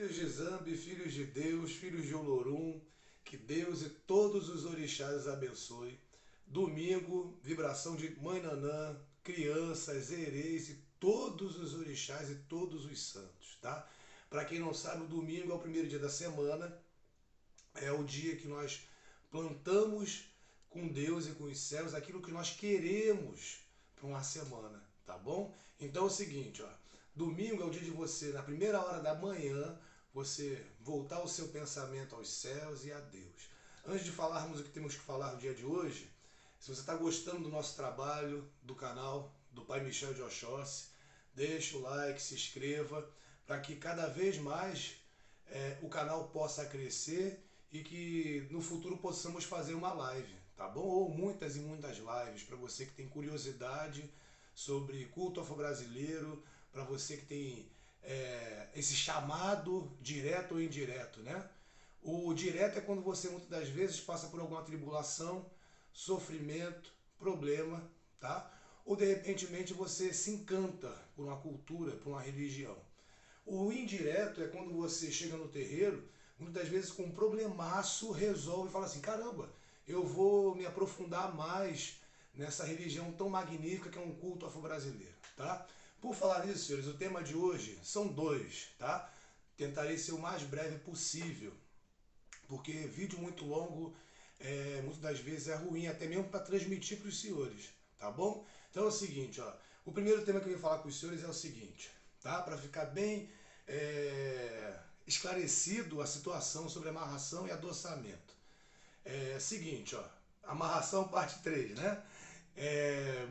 Filhos de Zambi, filhos de Deus, filhos de Olorum, que Deus e todos os orixás abençoe. Domingo, vibração de Mãe Nanã, crianças, ereis e todos os orixás e todos os santos, tá? Para quem não sabe, o domingo é o primeiro dia da semana, é o dia que nós plantamos com Deus e com os céus aquilo que nós queremos para uma semana, tá bom? Então é o seguinte, ó, domingo é o dia de você, na primeira hora da manhã, você voltar o seu pensamento aos céus e a Deus. Antes de falarmos o que temos que falar no dia de hoje, se você está gostando do nosso trabalho, do canal do Pai Michel de Oxóssi, deixa o like, se inscreva, para que cada vez mais o canal possa crescer e que no futuro possamos fazer uma live, tá bom? Ou muitas e muitas lives, para você que tem curiosidade sobre culto afro-brasileiro, para você que tem esse chamado direto ou indireto, né? O direto é quando você muitas das vezes passa por alguma tribulação, sofrimento, problema, tá? Ou de repentemente você se encanta por uma cultura, por uma religião. O indireto é quando você chega no terreiro, muitas das vezes com um problemaço, resolve e fala assim, caramba, eu vou me aprofundar mais nessa religião tão magnífica que é um culto afro-brasileiro, tá? Por falar nisso, senhores, o tema de hoje são dois, tá? Tentarei ser o mais breve possível, porque vídeo muito longo, muitas das vezes é ruim, até mesmo para transmitir para os senhores, tá bom? Então é o seguinte, ó, o primeiro tema que eu vou falar com os senhores é o seguinte, tá? Para ficar bem esclarecido a situação sobre amarração e adoçamento. Seguinte, ó, amarração parte 3, né?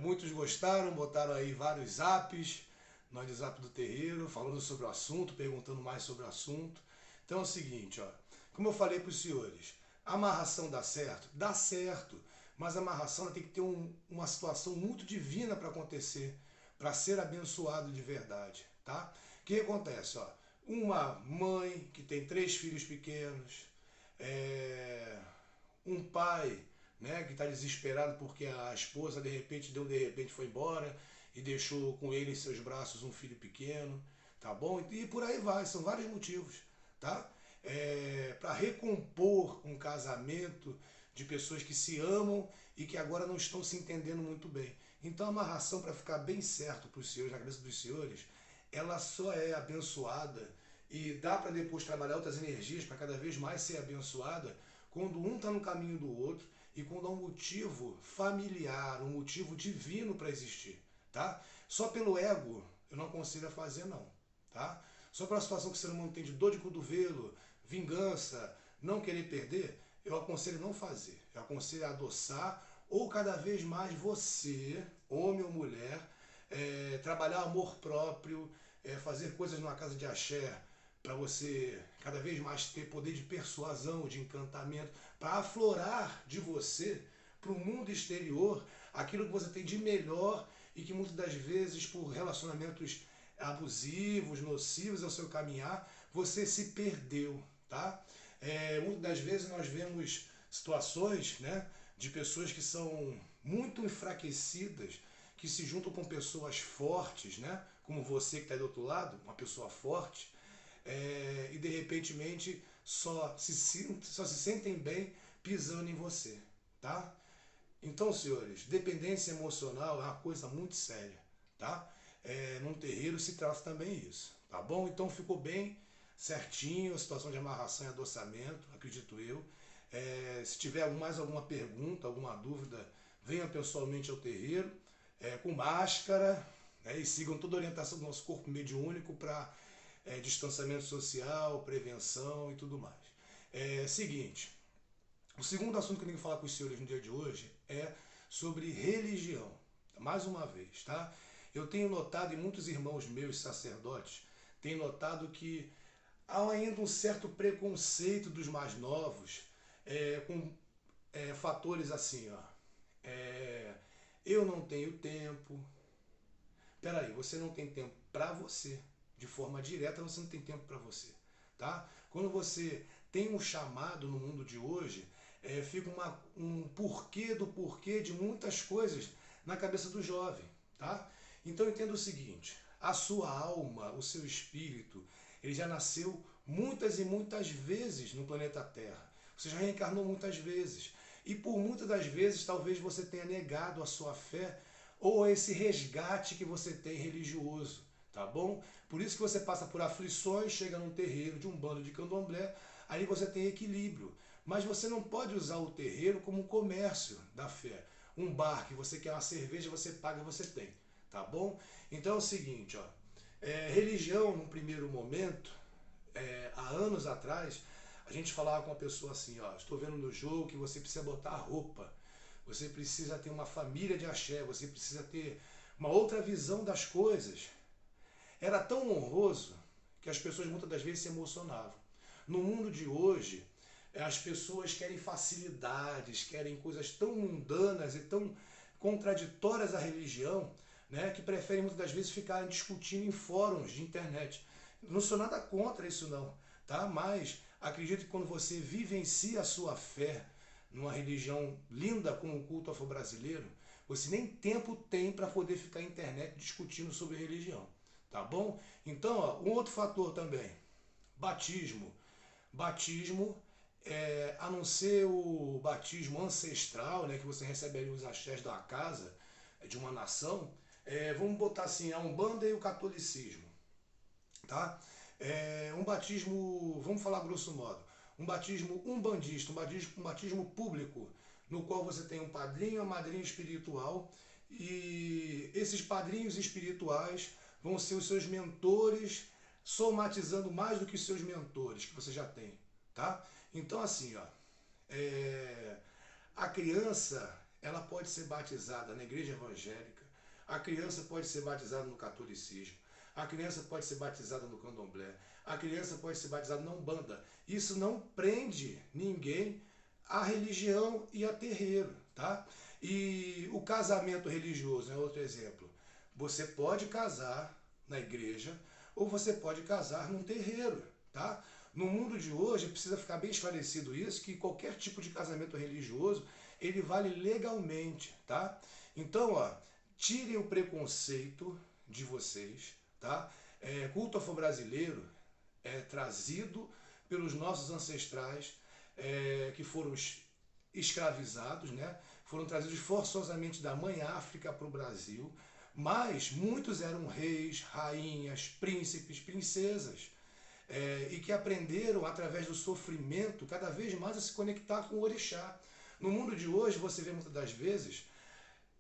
Muitos gostaram, botaram aí vários zaps, no WhatsApp do terreiro, falando sobre o assunto, perguntando mais sobre o assunto. Então é o seguinte, ó, como eu falei para os senhores, a amarração dá certo? Dá certo, mas a amarração tem que ter uma situação muito divina para acontecer, para ser abençoado de verdade, tá? O que acontece, ó? Uma mãe que tem 3 filhos pequenos, um pai, né, que está desesperado porque a esposa de repente foi embora e deixou com ele em seus braços um filho pequeno, tá bom? E por aí vai, são vários motivos, tá? Para recompor um casamento de pessoas que se amam e que agora não estão se entendendo muito bem. Então a amarração, para ficar bem certo para os senhores, na cabeça dos senhores, ela só é abençoada e dá para depois trabalhar outras energias para cada vez mais ser abençoada quando um está no caminho do outro e quando há um motivo familiar, um motivo divino para existir, tá? Só pelo ego eu não aconselho a fazer não, tá? Só pela situação que o ser humano tem de dor de cotovelo, vingança, não querer perder, eu aconselho não fazer. Eu aconselho a adoçar ou cada vez mais você, homem ou mulher, trabalhar amor próprio, fazer coisas numa casa de axé, para você cada vez mais ter poder de persuasão, de encantamento, para aflorar de você para o mundo exterior aquilo que você tem de melhor e que muitas das vezes por relacionamentos abusivos, nocivos ao seu caminhar, você se perdeu, tá? Muitas das vezes nós vemos situações, né, de pessoas que são muito enfraquecidas, que se juntam com pessoas fortes, né, como você que está do outro lado, uma pessoa forte, e de repentemente só se sentem bem pisando em você, tá? Então, senhores, dependência emocional é uma coisa muito séria, tá? Num terreiro se trata também isso, tá bom? Então ficou bem certinho a situação de amarração e adoçamento, acredito eu. Se tiver mais alguma pergunta, alguma dúvida, venham pessoalmente ao terreiro, com máscara, e sigam toda a orientação do nosso corpo mediúnico para distanciamento social, prevenção e tudo mais. Seguinte, o segundo assunto que eu tenho que falar com os senhores no dia de hoje é sobre religião. Mais uma vez, tá? Eu tenho notado, e muitos irmãos meus sacerdotes têm notado que há ainda um certo preconceito dos mais novos com fatores assim, ó. Eu não tenho tempo. Peraí, você não tem tempo para você. De forma direta, você não tem tempo para você, tá? Quando você tem um chamado no mundo de hoje, fica um porquê do porquê de muitas coisas na cabeça do jovem, tá? Então entenda o seguinte, a sua alma, o seu espírito, ele já nasceu muitas e muitas vezes no planeta Terra. Você já reencarnou muitas vezes. E por muitas das vezes talvez você tenha negado a sua fé ou esse resgate que você tem religioso, tá bom? Por isso que você passa por aflições, chega num terreiro de umbanda, de candomblé, aí você tem equilíbrio. Mas você não pode usar o terreiro como um comércio da fé. Um bar que você quer uma cerveja, você paga, você tem, tá bom? Então é o seguinte, ó, religião, num primeiro momento, há anos atrás, a gente falava com uma pessoa assim, ó, estou vendo no jogo que você precisa botar roupa, você precisa ter uma família de axé, você precisa ter uma outra visão das coisas. Era tão honroso que as pessoas muitas das vezes se emocionavam. No mundo de hoje, as pessoas querem facilidades, querem coisas tão mundanas e tão contraditórias à religião, né, que preferem muitas das vezes ficarem discutindo em fóruns de internet. Não sou nada contra isso não, tá? Mas acredito que quando você vivencia a sua fé numa religião linda como o culto afro-brasileiro, você nem tempo tem para poder ficar na internet discutindo sobre religião, tá bom? Então, ó, um outro fator também, batismo. Batismo, a não ser o batismo ancestral, né, que você recebe ali os axés da casa, de uma nação, vamos botar assim, a Umbanda e o catolicismo, tá? Um batismo, vamos falar grosso modo, um batismo umbandista, um batismo público, no qual você tem um padrinho e uma madrinha espiritual, e esses padrinhos espirituais vão ser os seus mentores, somatizando mais do que os seus mentores que você já tem, tá? Então assim, ó, a criança, ela pode ser batizada na igreja evangélica, a criança pode ser batizada no catolicismo, a criança pode ser batizada no candomblé, a criança pode ser batizada na Umbanda. Isso não prende ninguém à religião e a terreiro, tá? E o casamento religioso é outro exemplo. Você pode casar na igreja ou você pode casar num terreiro, tá? No mundo de hoje, precisa ficar bem esclarecido isso, que qualquer tipo de casamento religioso, ele vale legalmente, tá? Então, ó, tirem o preconceito de vocês, tá? Culto afro-brasileiro é trazido pelos nossos ancestrais que foram escravizados, né? Foram trazidos forçosamente da mãe África para o Brasil, mas muitos eram reis, rainhas, príncipes, princesas, e que aprenderam através do sofrimento cada vez mais a se conectar com o orixá. No mundo de hoje você vê muitas das vezes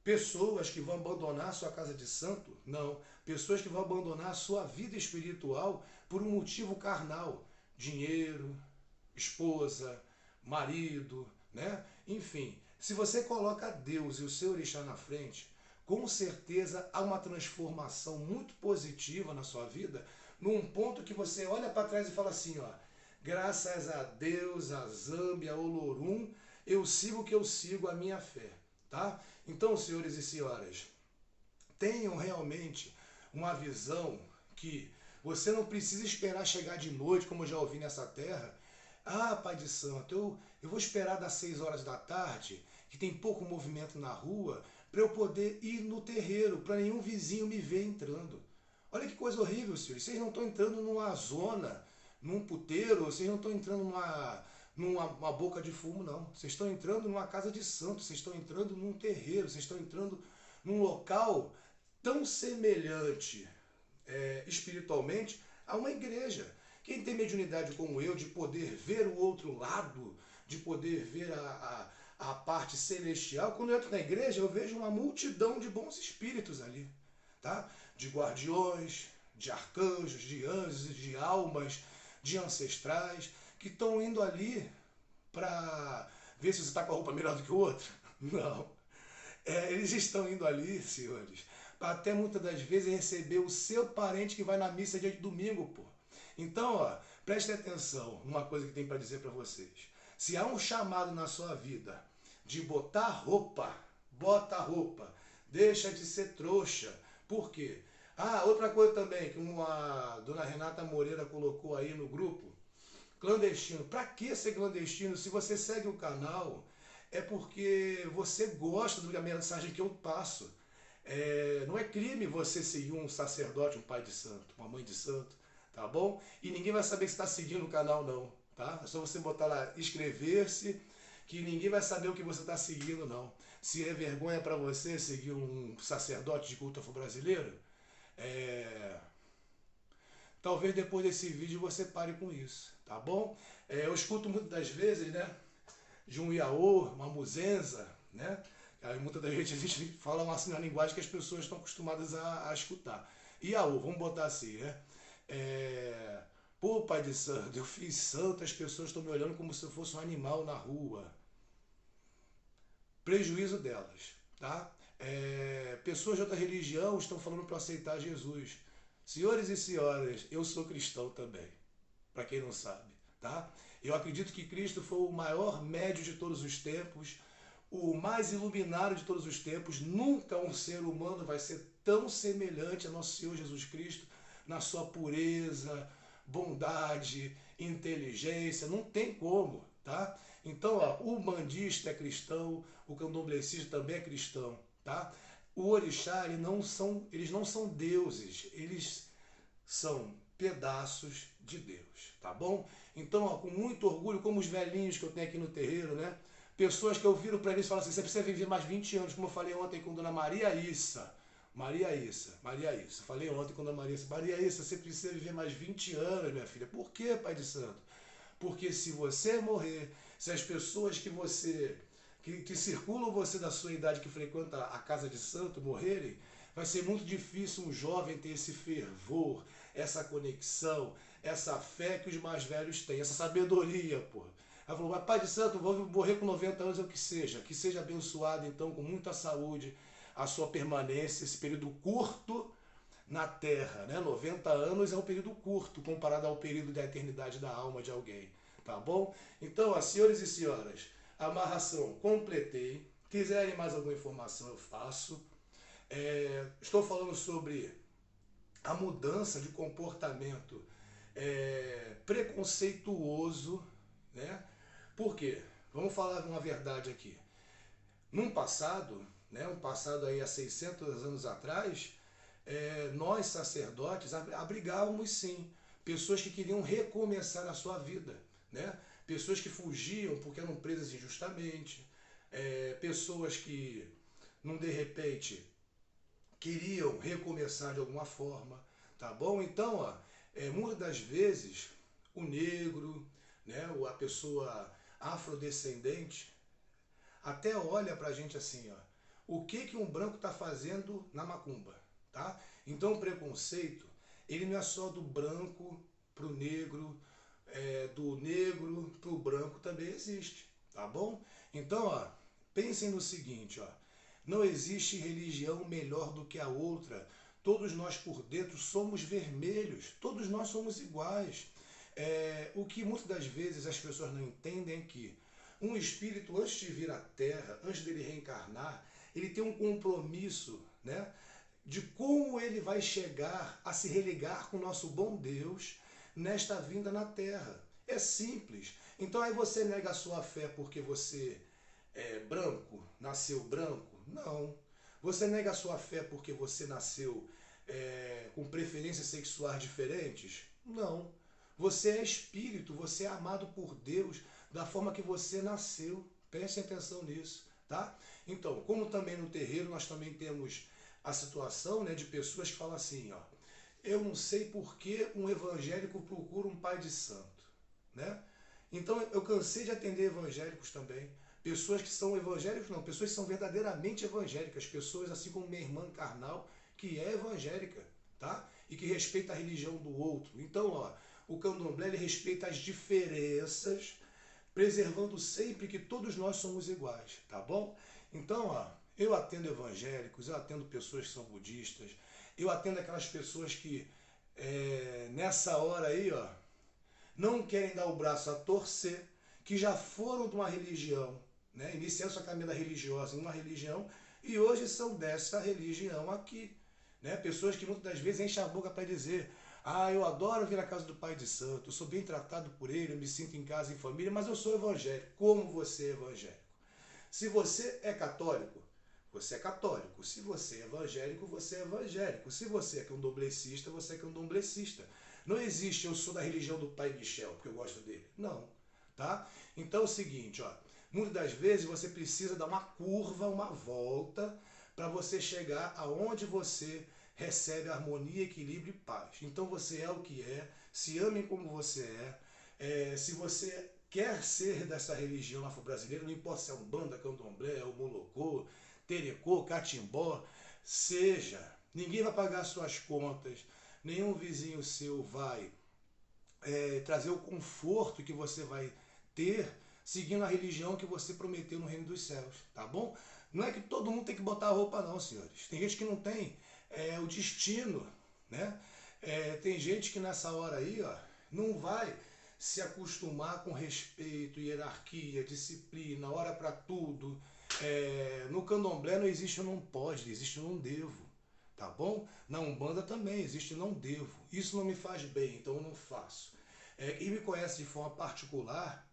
pessoas que vão abandonar sua casa de santo, não, pessoas que vão abandonar sua vida espiritual por um motivo carnal, dinheiro, esposa, marido, né? Enfim, se você coloca Deus e o seu orixá na frente, com certeza há uma transformação muito positiva na sua vida, num ponto que você olha para trás e fala assim, ó, graças a Deus, a Zâmbia, a Olorum, eu sigo o que eu sigo, a minha fé, tá? Então, senhores e senhoras, tenham realmente uma visão que você não precisa esperar chegar de noite, como eu já ouvi nessa terra. Ah, Pai de Santo, eu vou esperar das 6 horas da tarde, que tem pouco movimento na rua, para eu poder ir no terreiro, para nenhum vizinho me ver entrando. Olha que coisa horrível, senhores. Vocês não estão entrando numa zona, num puteiro, vocês não estão entrando numa boca de fumo, não. Vocês estão entrando numa casa de santo, vocês estão entrando num terreiro, vocês estão entrando num local tão semelhante espiritualmente a uma igreja. Quem tem mediunidade como eu, de poder ver o outro lado, de poder ver a parte celestial, quando eu entro na igreja eu vejo uma multidão de bons espíritos ali, tá? De guardiões, de arcanjos, de anjos, de almas, de ancestrais, que estão indo ali para ver se você está com a roupa melhor do que o outro. Não. Eles estão indo ali, senhores, para até muitas das vezes receber o seu parente que vai na missa dia de domingo, pô. Então, ó, prestem atenção numa coisa que tem para dizer para vocês. Se há um chamado na sua vida de botar roupa, bota roupa, deixa de ser trouxa. Por quê? Ah, outra coisa também que a dona Renata Moreira colocou aí no grupo, clandestino. Para que ser clandestino? Se você segue o canal, é porque você gosta da mensagem que eu passo. Não é crime você seguir um sacerdote, um pai de santo, uma mãe de santo, tá bom? E ninguém vai saber que você está seguindo o canal não, tá? É só você botar lá, inscrever-se, que ninguém vai saber o que você está seguindo não. Se é vergonha para você seguir um sacerdote de culto afro-brasileiro, talvez depois desse vídeo você pare com isso, tá bom? Eu escuto muitas das vezes, né, de um Iaô, uma muzenza, né? Aí muitas das vezes a gente fala assim na linguagem que as pessoas estão acostumadas a escutar. Iaô, vamos botar assim, né? Pô, pai de santo, eu fiz santo, as pessoas estão me olhando como se eu fosse um animal na rua. Prejuízo delas, tá? Pessoas de outra religião estão falando para aceitar Jesus. Senhores e senhoras, eu sou cristão também, para quem não sabe, tá? Eu acredito que Cristo foi o maior médio de todos os tempos, o mais iluminado de todos os tempos. Nunca um ser humano vai ser tão semelhante a nosso Senhor Jesus Cristo na sua pureza, bondade, inteligência, não tem como, tá? Então, ó, o bandista é cristão, o candomblessista também é cristão, tá? O orixá, eles não são deuses, eles são pedaços de Deus, tá bom? Então, ó, com muito orgulho, como os velhinhos que eu tenho aqui no terreiro, né? Pessoas que eu viro para eles e falo assim, você precisa viver mais 20 anos, como eu falei ontem com Dona Maria Issa. Maria Issa. Falei ontem com Dona Maria Issa. Maria Issa, você precisa viver mais 20 anos, minha filha. Por quê, Pai de Santo? Porque se você morrer, se as pessoas que circulam você da sua idade, que frequenta a casa de santo, morrerem, vai ser muito difícil um jovem ter esse fervor, essa conexão, essa fé que os mais velhos têm, essa sabedoria, pô. Ela falou, pai de santo, vou morrer com 90 anos, é o que seja abençoado então com muita saúde a sua permanência, esse período curto na Terra, né? 90 anos é um período curto comparado ao período da eternidade da alma de alguém, tá bom? Então, ó, senhores e senhoras, amarração, completei. Quiserem mais alguma informação, eu faço. Estou falando sobre a mudança de comportamento preconceituoso, né? Por quê? Vamos falar uma verdade aqui. Num passado, né, um passado aí há 600 anos atrás, nós sacerdotes abrigávamos sim pessoas que queriam recomeçar a sua vida, né? Pessoas que fugiam porque eram presas injustamente, pessoas que, não de repente, queriam recomeçar de alguma forma, tá bom? Então, ó, muitas das vezes, o negro, né, a pessoa afrodescendente, até olha pra gente assim, ó, o que um branco está fazendo na macumba, tá? Então o preconceito, ele não é só do branco pro negro, do negro pro branco também existe, tá bom? Então, ó, pensem no seguinte, ó, não existe religião melhor do que a outra, todos nós por dentro somos vermelhos, todos nós somos iguais. O que muitas das vezes as pessoas não entendem é que um espírito, antes de vir à Terra, antes dele reencarnar, ele tem um compromisso, né, de como ele vai chegar a se religar com o nosso bom Deus nesta vinda na Terra. É simples. Então aí você nega a sua fé porque você é branco, nasceu branco? Não. Você nega a sua fé porque você nasceu com preferências sexuais diferentes? Não. Você é espírito, você é amado por Deus da forma que você nasceu. Prestem atenção nisso, tá? Então, como também no terreiro nós também temos a situação, né, de pessoas que falam assim, ó, eu não sei por que um evangélico procura um pai de santo, né? Então eu cansei de atender evangélicos também, pessoas que são evangélicos, não, pessoas que são verdadeiramente evangélicas, pessoas assim como minha irmã carnal, que é evangélica, tá? E que respeita a religião do outro. Então, ó, o candomblé ele respeita as diferenças, preservando sempre que todos nós somos iguais, tá bom? Então, ó, eu atendo evangélicos, eu atendo pessoas que são budistas, eu atendo aquelas pessoas que nessa hora aí, ó, não querem dar o braço a torcer, que já foram de uma religião, né, iniciando sua caminhada religiosa em uma religião e hoje são dessa religião aqui, né? Pessoas que muitas das vezes enchem a boca para dizer, ah, eu adoro vir à casa do Pai de Santo, eu sou bem tratado por ele, eu me sinto em casa, em família, mas eu sou evangélico. Como você é evangélico? Se você é católico, você é católico. Se você é evangélico, você é evangélico. Se você é candomblessista, você é candomblessista. Não existe eu sou da religião do Pai Michel, porque eu gosto dele. Não, tá? Então é o seguinte, ó, muitas das vezes você precisa dar uma curva, uma volta, para você chegar aonde você recebe harmonia, equilíbrio e paz. Então você é o que é, se ame como você se você quer ser dessa religião afro-brasileira, não importa se é Umbanda, Candomblé, o Molocô, Terecô, Catimbó, seja, ninguém vai pagar suas contas, nenhum vizinho seu vai trazer o conforto que você vai ter seguindo a religião que você prometeu no reino dos céus, tá bom? Não é que todo mundo tem que botar a roupa não, senhores. Tem gente que não tem o destino, né? Tem gente que nessa hora aí, ó, não vai se acostumar com respeito, hierarquia, disciplina, hora para tudo. No candomblé não existe eu não pode, existe eu não devo, tá bom? Na Umbanda também existe eu não devo. Isso não me faz bem, então eu não faço. Quem me conhece de forma particular,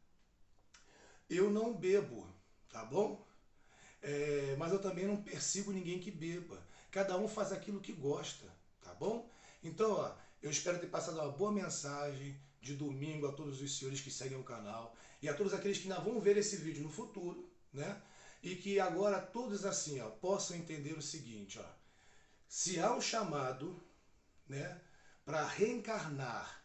eu não bebo, tá bom? Mas eu também não persigo ninguém que beba. Cada um faz aquilo que gosta, tá bom? Então, ó, eu espero ter passado uma boa mensagem de domingo a todos os senhores que seguem o canal e a todos aqueles que ainda vão ver esse vídeo no futuro, né? E que agora todos assim, ó, possam entender o seguinte, ó. Se há um chamado, né, para reencarnar,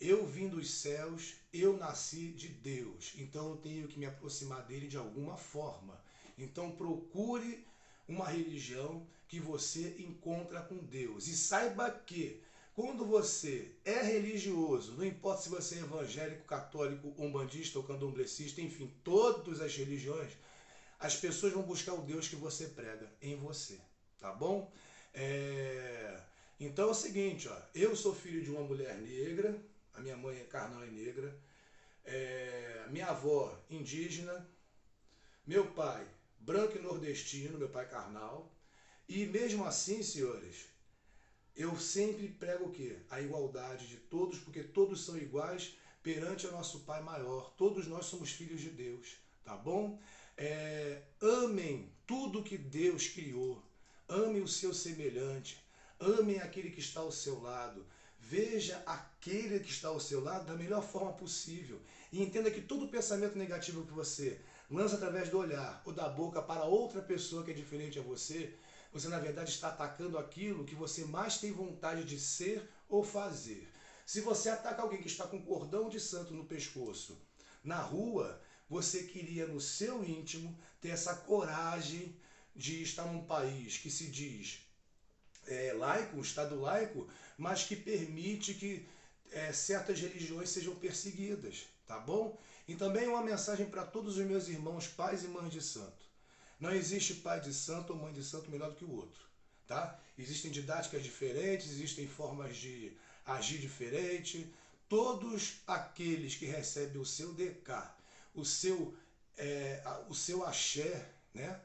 eu vim dos céus, eu nasci de Deus, então eu tenho que me aproximar dele de alguma forma. Então procure uma religião que você encontra com Deus. E saiba que quando você é religioso, não importa se você é evangélico, católico, umbandista ou candomblecista, enfim, todas as religiões, as pessoas vão buscar o Deus que você prega em você, tá bom? Então é o seguinte, ó, eu sou filho de uma mulher negra, a minha mãe carnal é negra, minha avó indígena, meu pai branco e nordestino, meu pai carnal, e mesmo assim, senhores, eu sempre prego o quê? A igualdade de todos, porque todos são iguais perante o nosso Pai maior, todos nós somos filhos de Deus, tá bom? Amem tudo que Deus criou, amem o seu semelhante, amem aquele que está ao seu lado, veja aquele que está ao seu lado da melhor forma possível e entenda que todo pensamento negativo que você lança através do olhar ou da boca para outra pessoa que é diferente a você, você na verdade está atacando aquilo que você mais tem vontade de ser ou fazer. Se você ataca alguém que está com um cordão de santo no pescoço na rua, você queria no seu íntimo ter essa coragem de estar num país que se diz laico, um Estado laico, mas que permite que certas religiões sejam perseguidas, tá bom? E também uma mensagem para todos os meus irmãos, pais e mães de santo. Não existe pai de santo ou mãe de santo melhor do que o outro, tá? Existem didáticas diferentes, existem formas de agir diferente. Todos aqueles que recebem o seu DK, o seu axé, né?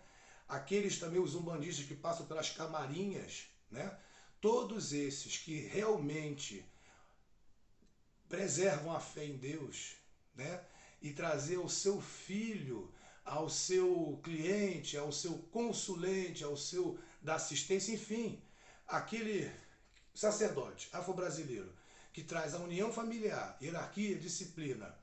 Aqueles também, os umbandistas que passam pelas camarinhas, né? Todos esses que realmente preservam a fé em Deus, né? E trazer o seu filho ao seu cliente, ao seu consulente, ao seu da assistência, enfim, aquele sacerdote afro-brasileiro que traz a união familiar, hierarquia, disciplina,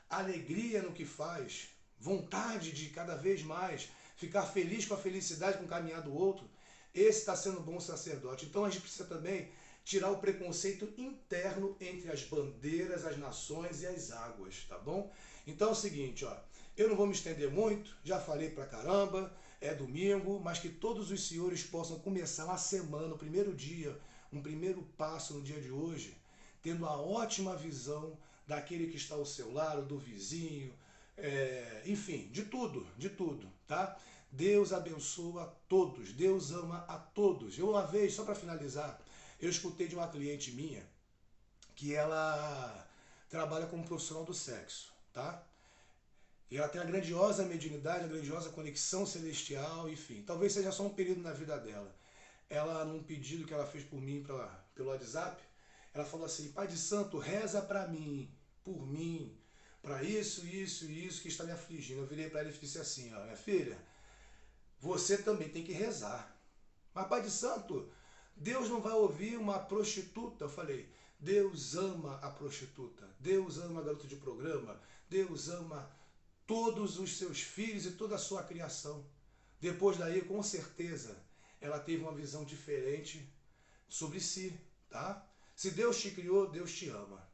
alegria no que faz, vontade de cada vez mais ficar feliz com a felicidade, com o caminhar do outro, esse está sendo um bom sacerdote. Então a gente precisa também tirar o preconceito interno entre as bandeiras, as nações e as águas, tá bom? Então é o seguinte, ó, eu não vou me estender muito, já falei pra caramba, é domingo, mas que todos os senhores possam começar uma semana, o primeiro dia, um primeiro passo no dia de hoje, tendo a ótima visão daquele que está ao seu lado, do vizinho, enfim, de tudo, tá? Deus abençoa a todos, Deus ama a todos. Eu uma vez, só para finalizar, eu escutei de uma cliente minha que ela trabalha como profissional do sexo, tá? E ela tem a grandiosa mediunidade, a grandiosa conexão celestial, enfim. Talvez seja só um período na vida dela. Ela, num pedido que ela fez por mim pelo WhatsApp, ela falou assim, Pai de Santo, reza para mim, por mim, para isso que está me afligindo. Eu virei para ela e disse assim, ó, minha filha, você também tem que rezar. Mas Pai de Santo, Deus não vai ouvir uma prostituta? Eu falei, Deus ama a prostituta, Deus ama a garota de programa, Deus ama todos os seus filhos e toda a sua criação. Depois daí, com certeza, ela teve uma visão diferente sobre si, tá? Se Deus te criou, Deus te ama.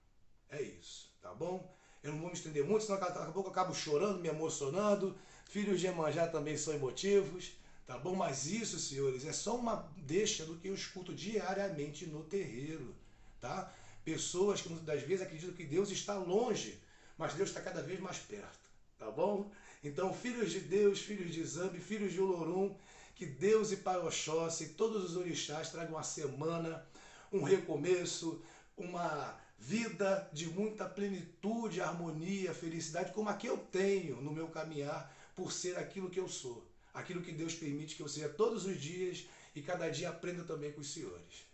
É isso, tá bom? Eu não vou me estender muito, senão daqui a pouco eu acabo chorando, me emocionando. Filhos de Iemanjá também são emotivos, tá bom? Mas isso, senhores, é só uma deixa do que eu escuto diariamente no terreiro, tá? Pessoas que muitas das vezes acreditam que Deus está longe, mas Deus está cada vez mais perto, tá bom? Então, filhos de Deus, filhos de Zambi, filhos de Olorum, que Deus e Pai Oxóssi e todos os orixás tragam uma semana, um recomeço, uma vida de muita plenitude, harmonia, felicidade, como a que eu tenho no meu caminhar por ser aquilo que eu sou. Aquilo que Deus permite que eu seja todos os dias e cada dia aprenda também com os senhores.